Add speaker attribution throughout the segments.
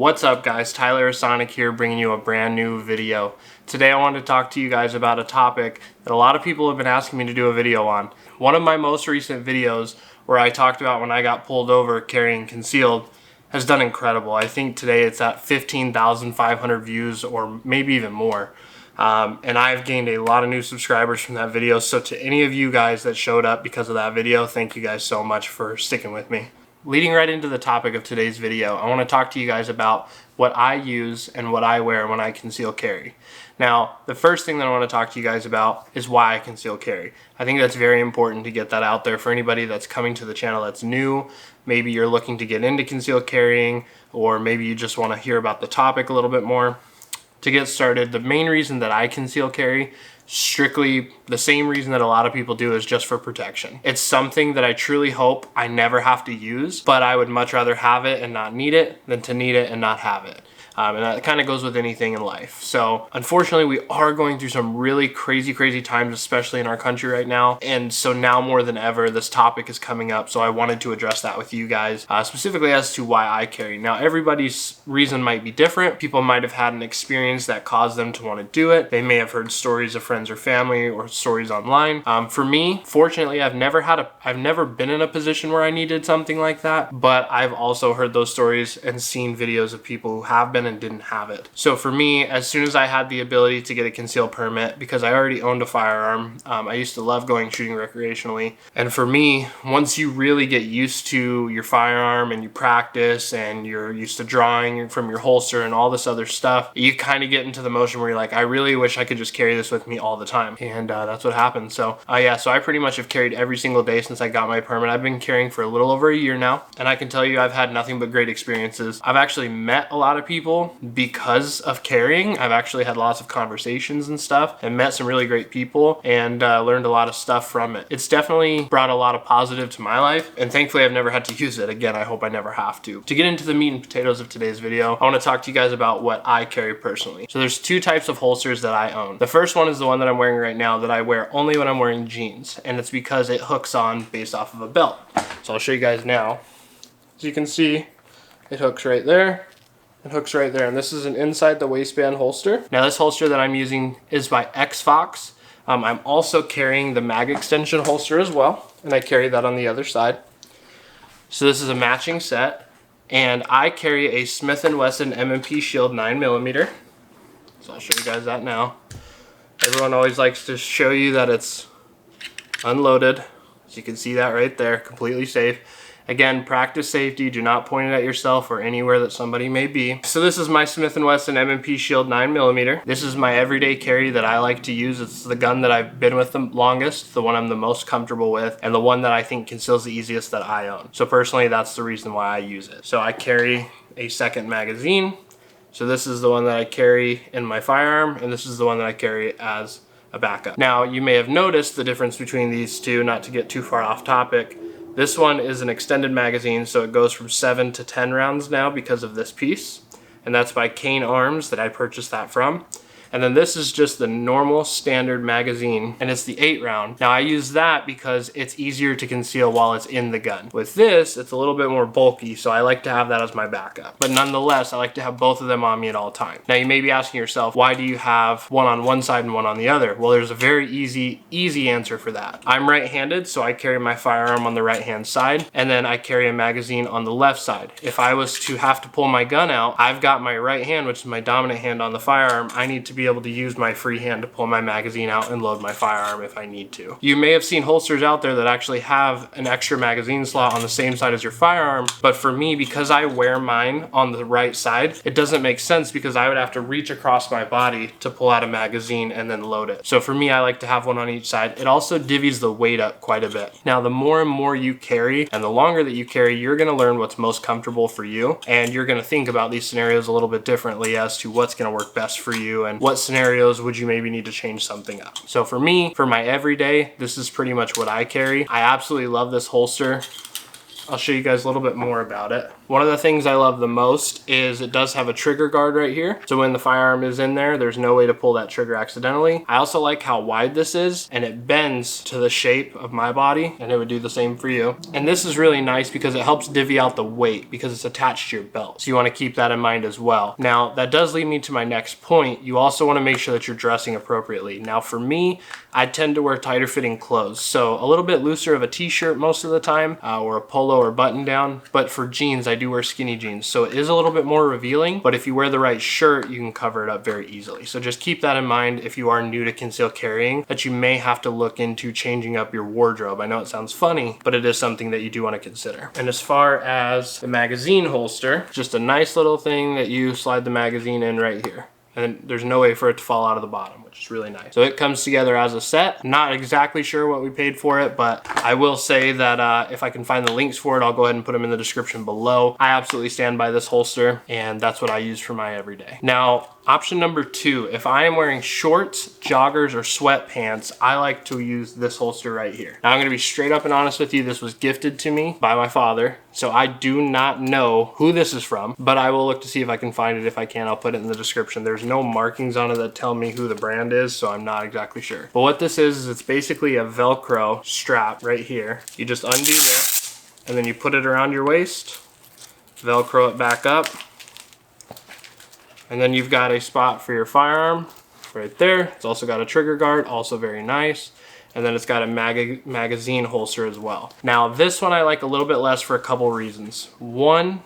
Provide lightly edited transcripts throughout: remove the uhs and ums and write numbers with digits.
Speaker 1: What's up guys, Tyler Sonic here bringing you a brand new video. Today I wanted to talk to you guys about a topic that a lot of people have been asking me to do a video on. One of my most recent videos where I talked about when I got pulled over carrying concealed has done incredible. I think today it's at 15,500 views or maybe even more. And I've gained a lot of new subscribers from that video. So to any of you guys that showed up because of that video, thank you guys so much for sticking with me. Leading right into the topic of today's video, I want to talk to you guys about what I use and what I wear when I conceal carry. Now, the first thing that I want to talk to you guys about is why I conceal carry. I think that's very important to get that out there for anybody that's coming to the channel that's new. Maybe you're looking to get into concealed carrying, or maybe you just want to hear about the topic a little bit more. To get started, the main reason that I conceal carry, strictly the same reason that a lot of people do, is just for protection. It's something that I truly hope I never have to use, but I would much rather have it and not need it than to need it and not have it. And that kind of goes with anything in life. So unfortunately, we are going through some really crazy times, especially in our country right now. And so now more than ever, this topic is coming up. So I wanted to address that with you guys, specifically as to why I carry. Now, everybody's reason might be different. People might have had an experience that caused them to want to do it. They may have heard stories of friends or family or stories online. For me, fortunately, I've never been in a position where I needed something like that, but I've also heard those stories and seen videos of people who have been and didn't have it. So for me, as soon as I had the ability to get a concealed permit, because I already owned a firearm, I used to love going shooting recreationally. And for me, once you really get used to your firearm and you practice and you're used to drawing from your holster and all this other stuff, you kind of get into the motion where you're like, I really wish I could just carry this with me all the time. And that's what happened. So yeah, so I pretty much have carried every single day since I got my permit. I've been carrying for a little over a year now, and I can tell you I've had nothing but great experiences. I've actually met a lot of people because of carrying. I've actually had lots of conversations and stuff and met some really great people and learned a lot of stuff from it. It's definitely brought a lot of positive to my life, and thankfully I've never had to use it. Again, I hope I never have to. To get into the meat and potatoes of today's video, I want to talk to you guys about what I carry personally. So there's two types of holsters that I own. The first one is the one that I'm wearing right now that I wear only when I'm wearing jeans, and it's because it hooks on based off of a belt. So I'll show you guys now. As you can see, it hooks right there. It hooks right there, and this is an inside the waistband holster. Now this holster that I'm using is by FoxX. I'm also carrying the mag extension holster as well, and I carry that on the other side. So this is a matching set, and I carry a Smith & Wesson M&P Shield 9mm. So I'll show you guys that now. Everyone always likes to show you that it's unloaded. So you can see that right there, completely safe. Again, practice safety. Do not point it at yourself or anywhere that somebody may be. So this is my Smith & Wesson M&P Shield 9mm. This is my everyday carry that I like to use. It's the gun that I've been with the longest, the one I'm the most comfortable with, and the one that I think conceals the easiest that I own. So personally, that's the reason why I use it. So I carry a second magazine. So this is the one that I carry in my firearm, and this is the one that I carry as a backup. Now, you may have noticed the difference between these two, not to get too far off topic. This one is an extended magazine, so it goes from 7 to 10 rounds now because of this piece. And that's by Cane Arms that I purchased that from. And then this is just the normal standard magazine, and it's the 8 round. Now I use that because it's easier to conceal while it's in the gun. With this, it's a little bit more bulky, so I like to have that as my backup. But nonetheless, I like to have both of them on me at all times. Now you may be asking yourself, why do you have one on one side and one on the other? Well, there's a very easy answer for that. I'm right-handed, so I carry my firearm on the right-hand side, and then I carry a magazine on the left side. If I was to have to pull my gun out, I've got my right hand, which is my dominant hand on the firearm. I need to be able to use my free hand to pull my magazine out and load my firearm if I need to. You may have seen holsters out there that actually have an extra magazine slot on the same side as your firearm, but for me, because I wear mine on the right side, it doesn't make sense because I would have to reach across my body to pull out a magazine and then load it. So for me, I like to have one on each side. It also divvies the weight up quite a bit. Now, the more and more you carry and the longer that you carry, you're gonna learn what's most comfortable for you, and you're gonna think about these scenarios a little bit differently as to what's gonna work best for you and what scenarios would you maybe need to change something up. So for me, for my everyday, this is pretty much what I carry. I absolutely love this holster. I'll show you guys a little bit more about it. One of the things I love the most is it does have a trigger guard right here. So when the firearm is in there, there's no way to pull that trigger accidentally. I also like how wide this is, and it bends to the shape of my body, and it would do the same for you. And this is really nice because it helps divvy out the weight because it's attached to your belt. So you want to keep that in mind as well. Now, that does lead me to my next point. You also want to make sure that you're dressing appropriately. Now, for me, I tend to wear tighter fitting clothes. So a little bit looser of a t-shirt most of the time, or a polo or button down. But for jeans, I do wear skinny jeans. So it is a little bit more revealing, but if you wear the right shirt, you can cover it up very easily. So just keep that in mind if you are new to concealed carrying, that you may have to look into changing up your wardrobe. I know it sounds funny, but it is something that you do want to consider. And as far as the magazine holster, just a nice little thing that you slide the magazine in right here. And there's no way for it to fall out of the bottom, which is really nice. So it comes together as a set. Not exactly sure what we paid for it, but I will say that if I can find the links for it, I'll go ahead and put them in the description below. I absolutely stand by this holster, and that's what I use for my everyday. Now, option number 2, if I am wearing shorts, joggers, or sweatpants, I like to use this holster right here. Now, I'm gonna be straight up and honest with you. This was gifted to me by my father, so I do not know who this is from, but I will look to see if I can find it. If I can, I'll put it in the description. There's no markings on it that tell me who the brand is, so I'm not exactly sure. But what this is it's basically a Velcro strap right here. You just undo this, and then you put it around your waist, Velcro it back up, and then you've got a spot for your firearm right there. It's also got a trigger guard, also very nice. And then it's got a magazine holster as well. Now this one I like a little bit less for a couple reasons. One,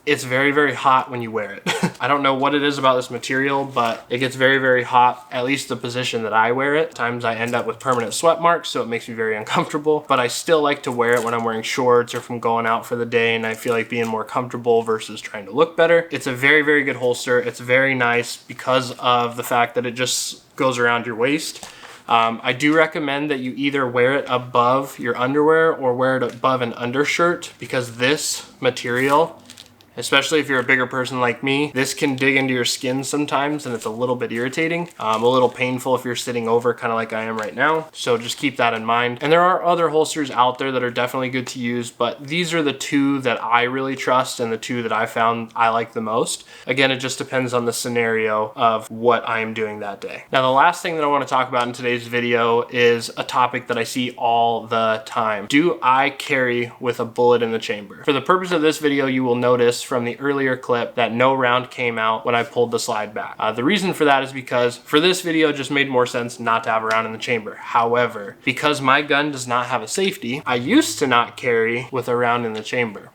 Speaker 1: it's very, very hot when you wear it. I don't know what it is about this material, but it gets very, very hot, at least the position that I wear it. At times I end up with permanent sweat marks, so it makes me very uncomfortable, but I still like to wear it when I'm wearing shorts or if I'm going out for the day and I feel like being more comfortable versus trying to look better. It's a very, very good holster. It's very nice because of the fact that it just goes around your waist. I do recommend that you either wear it above your underwear or wear it above an undershirt, because this material, especially if you're a bigger person like me, this can dig into your skin sometimes and it's a little bit irritating, a little painful if you're sitting over kind of like I am right now. So just keep that in mind. And there are other holsters out there that are definitely good to use, but these are the two that I really trust and the two that I found I like the most. Again, it just depends on the scenario of what I am doing that day. Now, the last thing that I want to talk about in today's video is a topic that I see all the time. Do I carry with a bullet in the chamber? For the purpose of this video, you will notice from the earlier clip that no round came out when I pulled the slide back. The reason for that is because for this video, it just made more sense not to have a round in the chamber. However, because my gun does not have a safety, I used to not carry with a round in the chamber.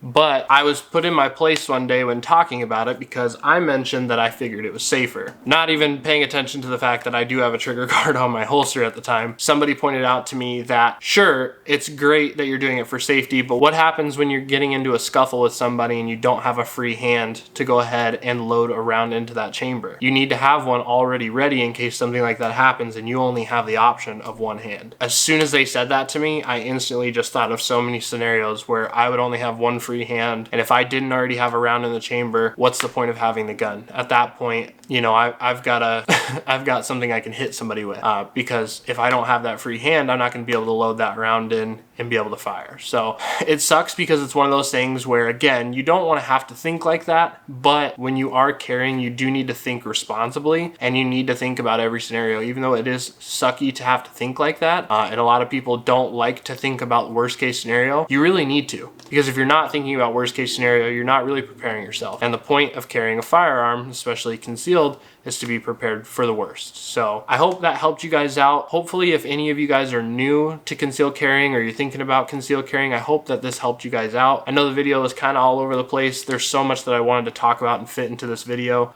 Speaker 1: But I was put in my place one day when talking about it because I mentioned that I figured it was safer. Not even paying attention to the fact that I do have a trigger guard on my holster at the time. Somebody pointed out to me that, sure, it's great that you're doing it for safety, but what happens when you're getting into a scuffle with somebody and you don't have a free hand to go ahead and load a round into that chamber? You need to have one already ready in case something like that happens and you only have the option of one hand. As soon as they said that to me, I instantly just thought of so many scenarios where I would only have one free hand, and if I didn't already have a round in the chamber, what's the point of having the gun? At that point, you know, I've got something I can hit somebody with, because if I don't have that free hand, I'm not going to be able to load that round in and be able to fire. So it sucks because it's one of those things where, again, you don't want to have to think like that, but when you are carrying, you do need to think responsibly, and you need to think about every scenario, even though it is sucky to have to think like that, and a lot of people don't like to think about worst case scenario. You really need to, because if you're not thinking about worst case scenario, you're not really preparing yourself. And the point of carrying a firearm, especially concealed, is to be prepared for the worst. So I hope that helped you guys out. Hopefully, if any of you guys are new to concealed carrying or you're thinking about concealed carrying, I hope that this helped you guys out. I know the video is kind of all over the place. There's so much that I wanted to talk about and fit into this video.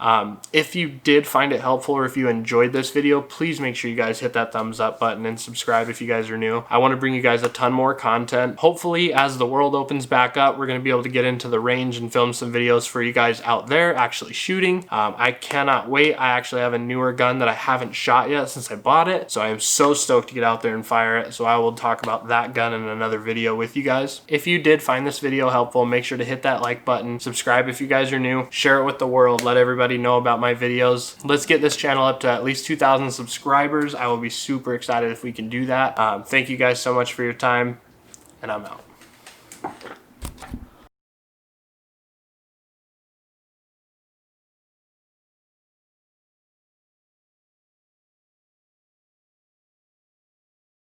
Speaker 1: If you did find it helpful or if you enjoyed this video, please make sure you guys hit that thumbs up button and subscribe if you guys are new. I want to bring you guys a ton more content. Hopefully, as the world opens back up, we're going to be able to get into the range and film some videos for you guys out there actually shooting. I cannot wait. I actually have a newer gun that I haven't shot yet since I bought it, so I am so stoked to get out there and fire it. So I will talk about that gun in another video with you guys. If you did find this video helpful, make sure to hit that like button, subscribe if you guys are new, share it with the world, let everybody know about my videos. Let's get this channel up to at least 2,000 subscribers. I will be super excited if we can do that. Thank you guys so much for your time, and I'm out.